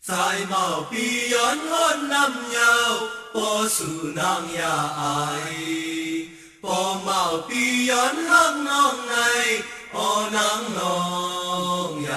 在毛必人看南游，波树能也爱，波毛必人黑能内，我能能也爱。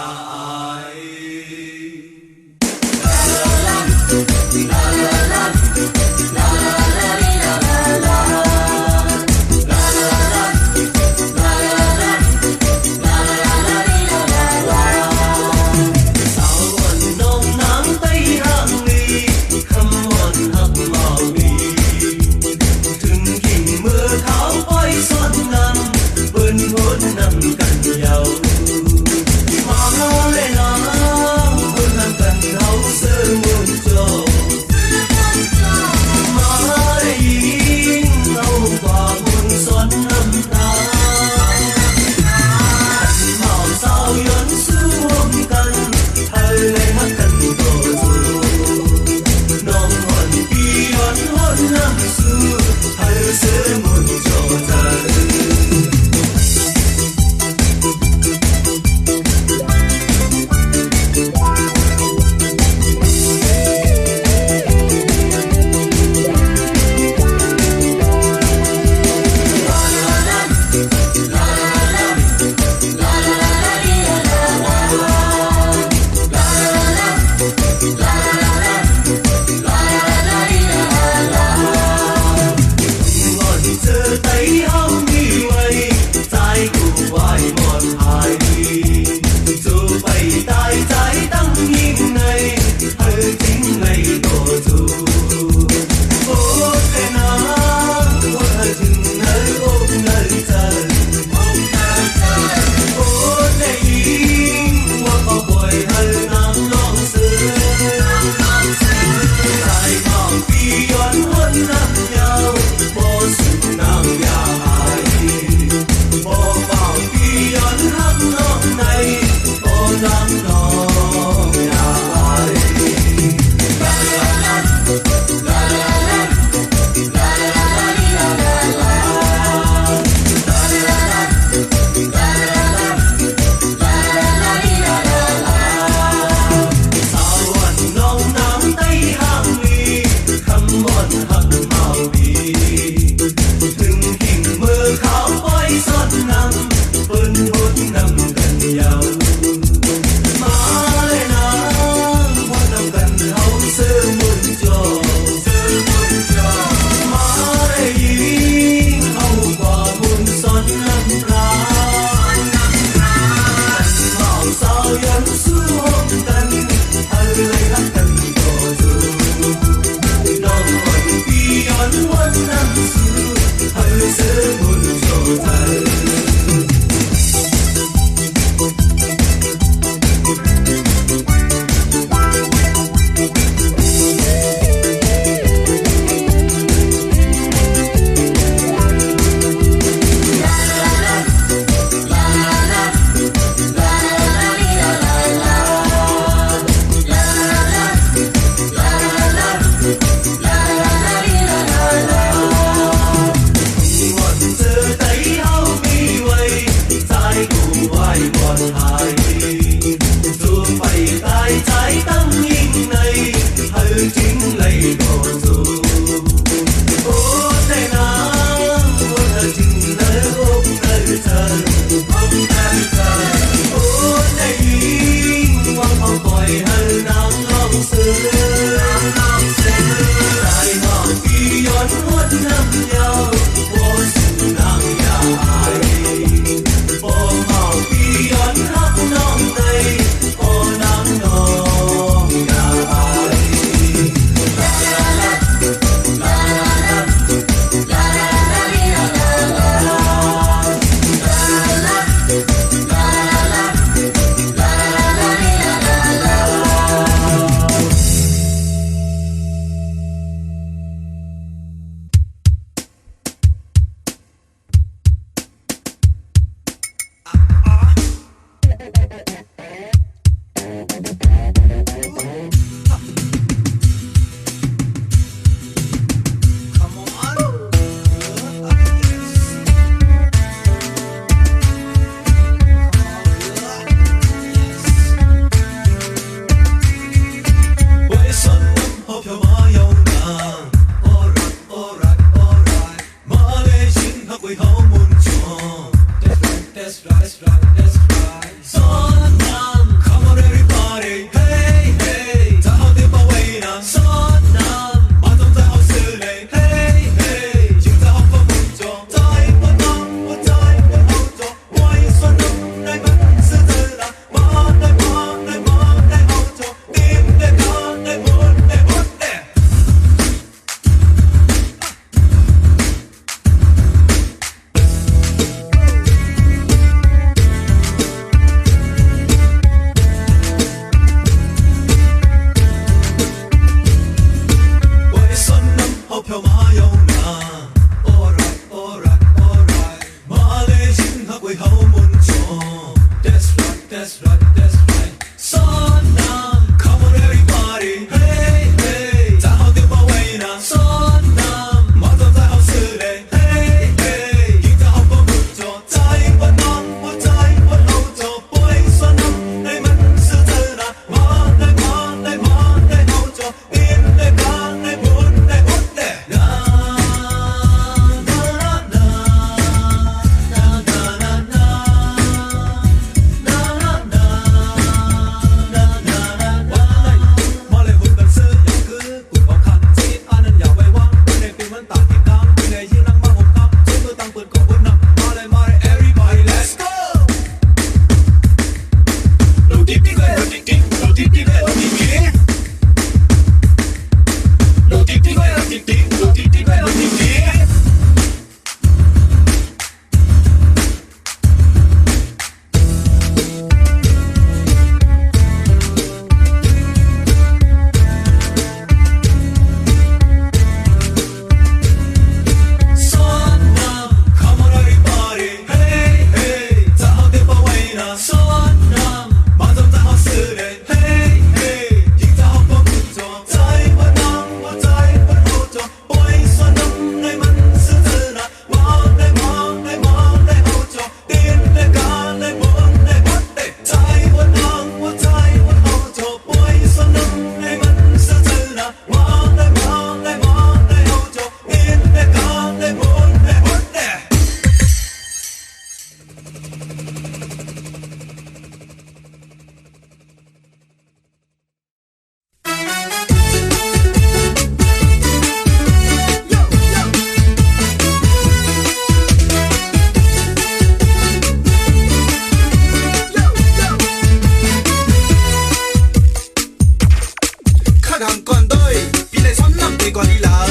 khát hàng còn đôi vì này xóm năm thì còn đi lỡ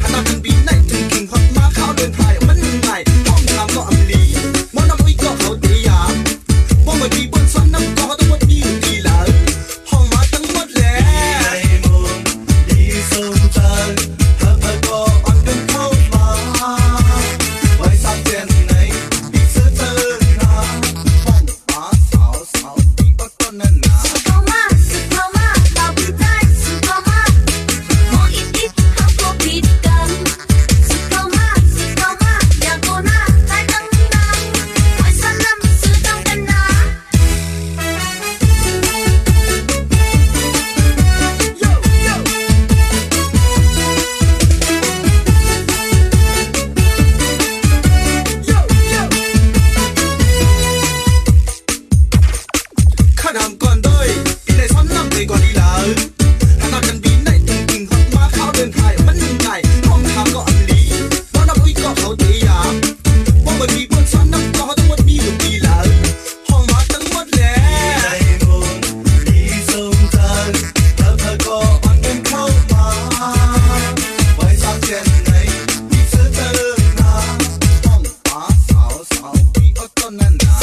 hàng năm thân bí này từng kinh hoặc má khao đơn thải mất ngày họ làm có âm lý mỗi năm uy có hậu tỷ à mỗi người đi buôn xóm năm có tôi mất đi đi lỡ họ má tăng mất lẽ này buồn đi sông tràn thơ thơ có ăn cơm khâu mà quay sang tiền này đi sơ tơ na phong má xảo xảo đi bắt con nè na hàng còn đôi đi này xóm năm thì còn đi lỡ hàng năm thân bí này từng kinh hoặc má khao đơn thải mất ngày họ làm có âm lý mỗi năm uy có hậu tỷ à mỗi người đi buôn xóm năm có tôi mất đi đi lỡ họ má tăng mất lẽ này buồn đi sông tràn thơ thơ có ăn cơm khâu mà quay sang trên này đi sơ tơ na phong má xảo xảo đi bắt con nè na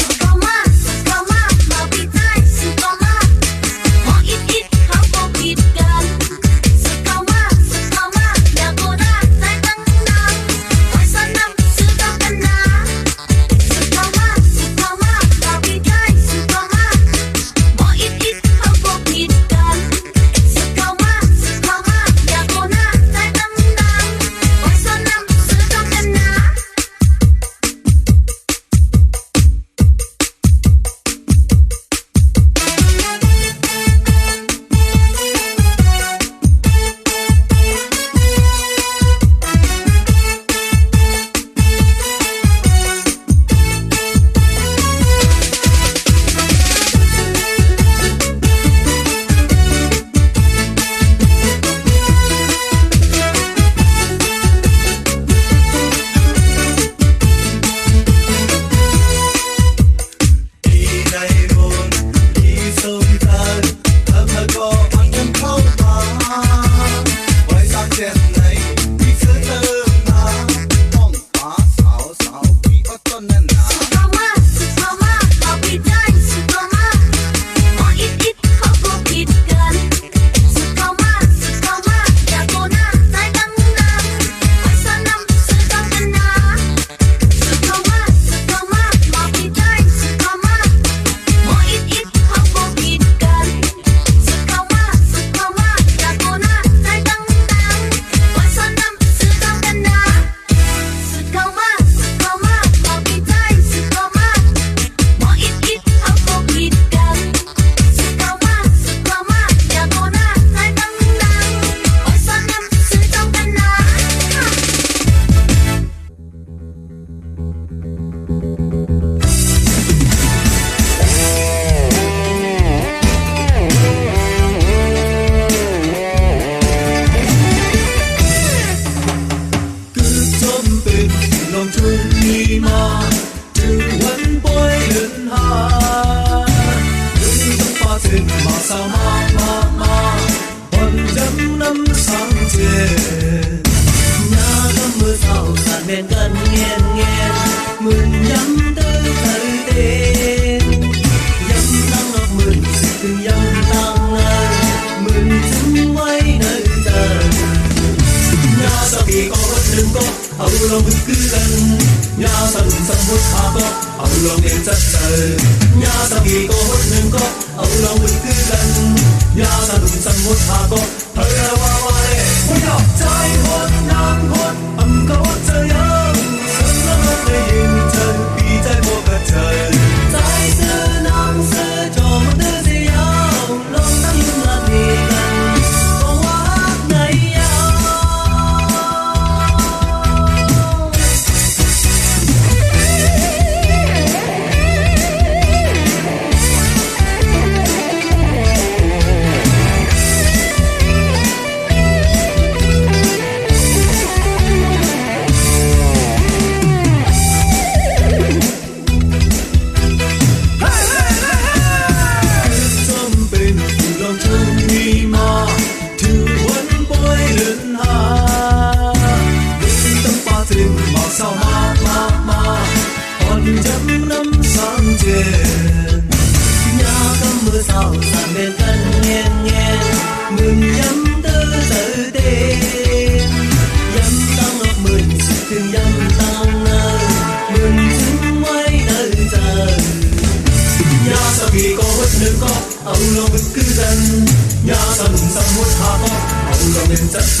活下降，後浪亂質上。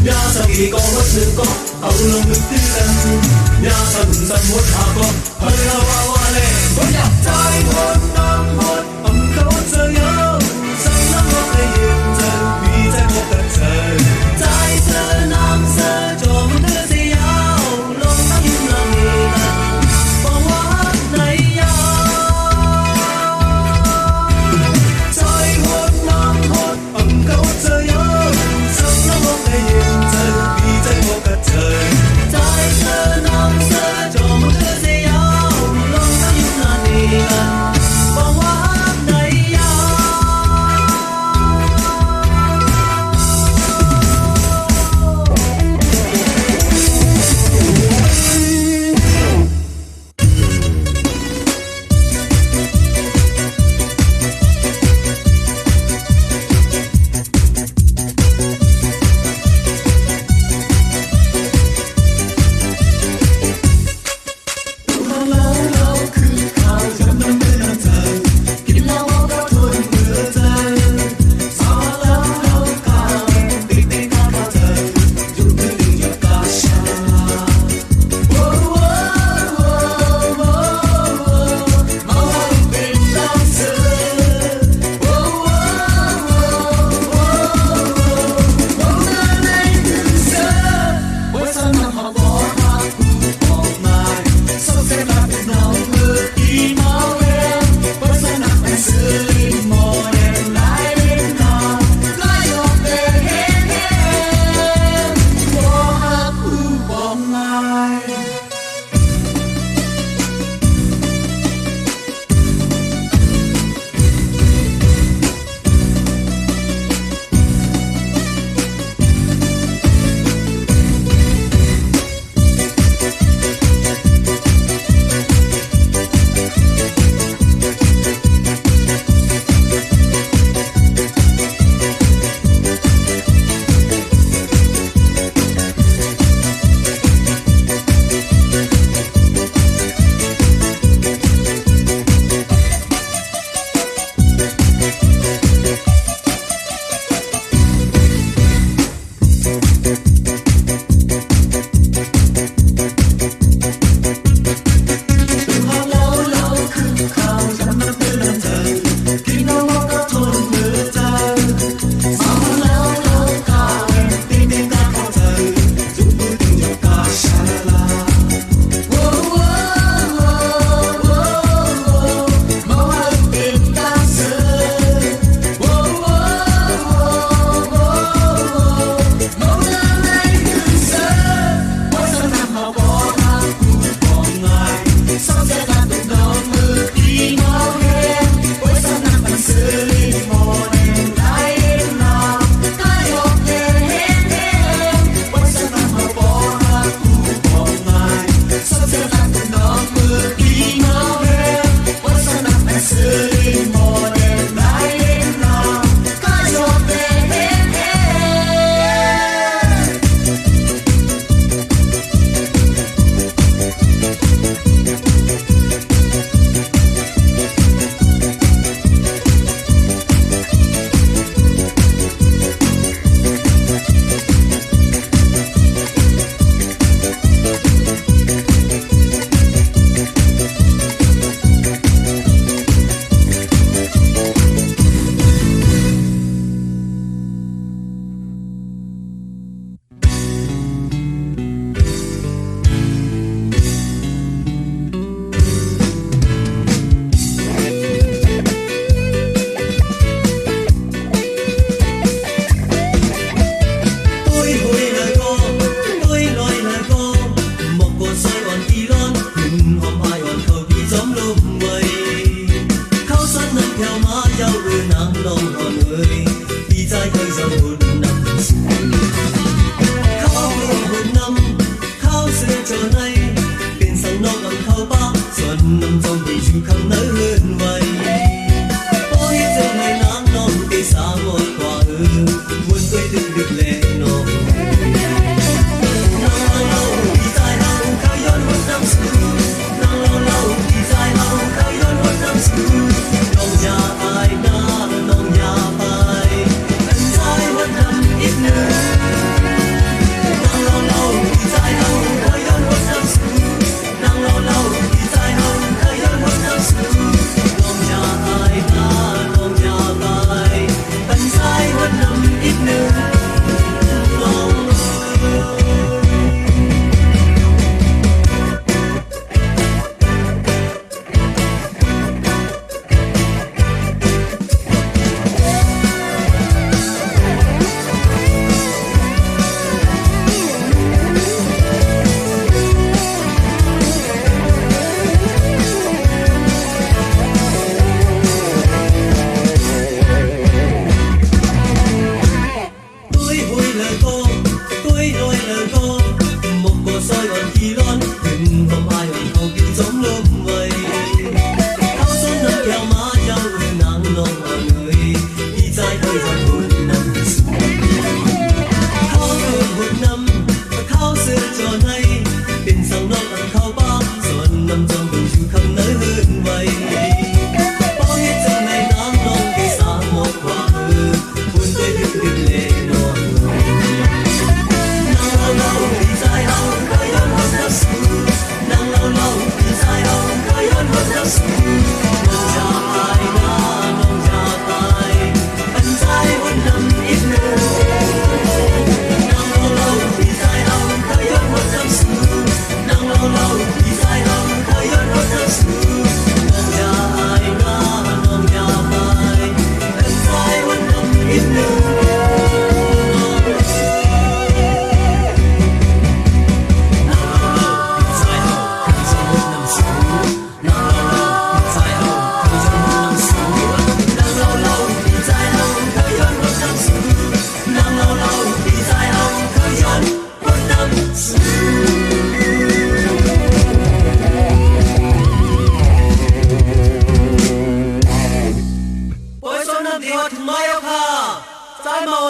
22個活亂角，後浪亂啲人。23活下降，去啦哇哇咧，我入齋活南活，冚頭上有，上南我係現象，比在我嘅場。在這南色，做滿的自由，浪得遠浪兒人，放我你有。在活南活，冚頭上有，上南我係現象，比在我嘅場。在這南色，做滿的自由，浪得遠浪兒人，放我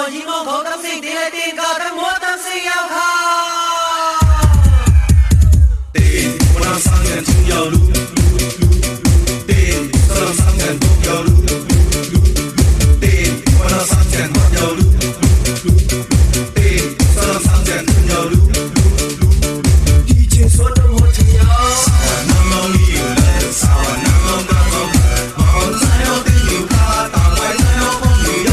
和耳我口等先，地嚟電個等我等先有靠。電，我讓三人中有路，電，我讓三人中有路，電，我讓三人中有路，電，我讓三人中有路。以前說的我聽有。沙灣南浪要嚟，沙灣南浪加裝嚟，馬灣仔有啲要卡，大牌仔有風要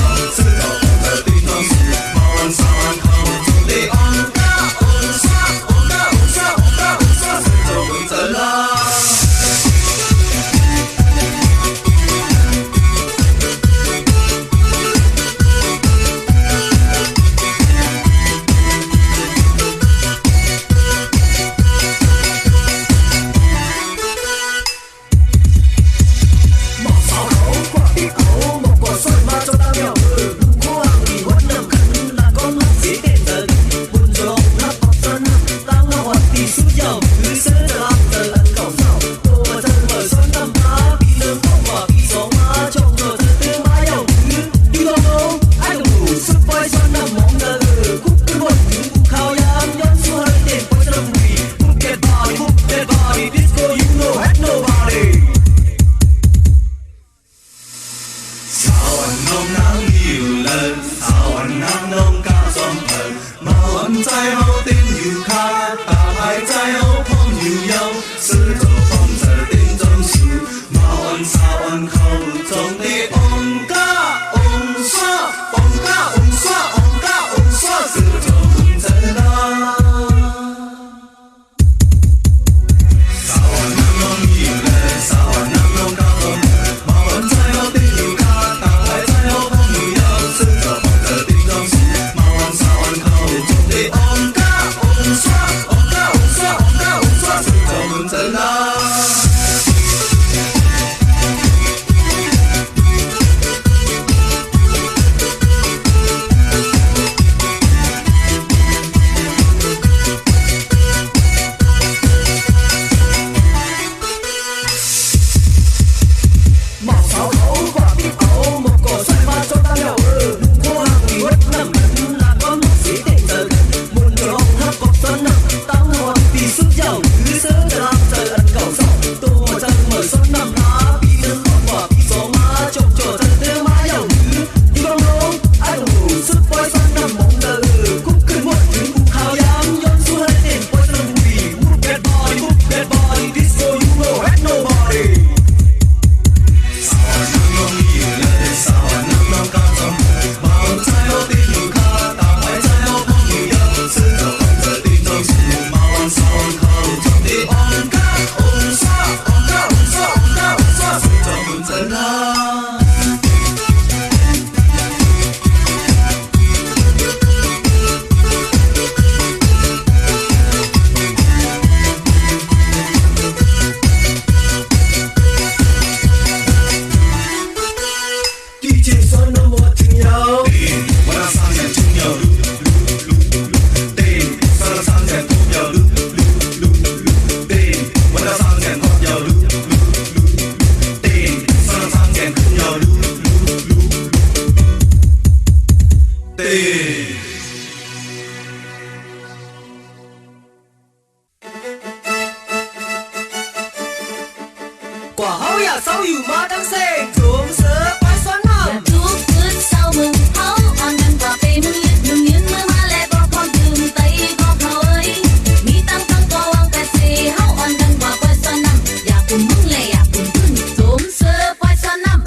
有，石頭放在地裝時，馬灣沙灣口中的昂家昂沙，昂家昂沙，昂家昂沙，石頭滿陣啦。quả hấu ya sáu yêu ma đang xe chuông sữa quay xoắn hầm thuốc bước sau mừng hấu on đằng quả bê mừng liệt mừng nghiêng mưa ma lẹ bỏ con đường tây có khâu ấy mi tăng tăng có ang cà xì hấu on đằng quả quay xoắn nằm ya cùng mừng lẹ ya cùng thương chuông sữa quay xoắn nằm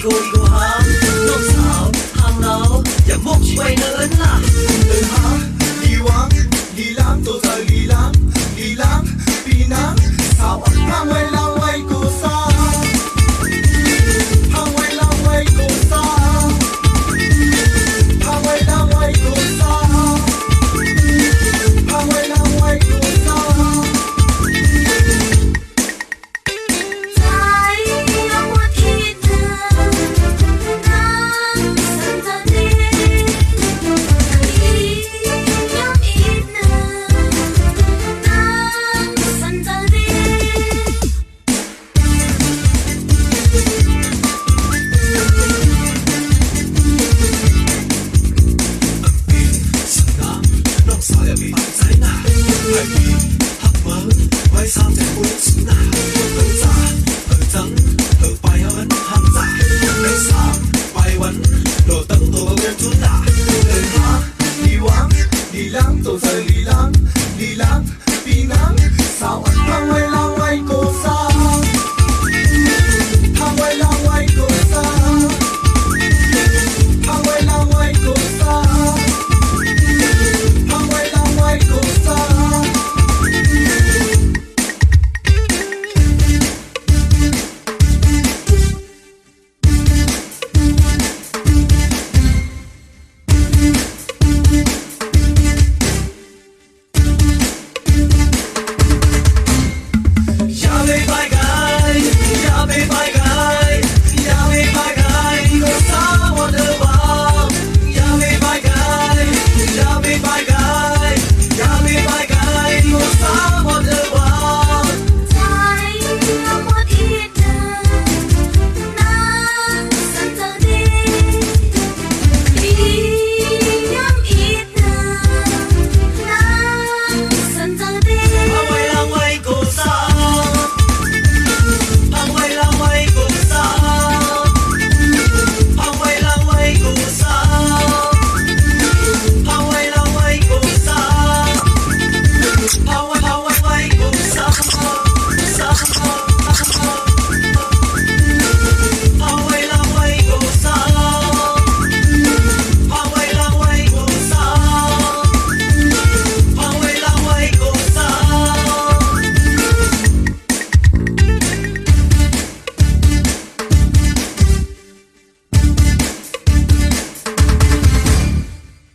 คนก็หาน้องสาวหางหนาวอย่ามกช่วยเนินล่ะหาดีหวังดีล้างตัวเธอดีล้างปีน้ำสาวอ่อนข้างไว้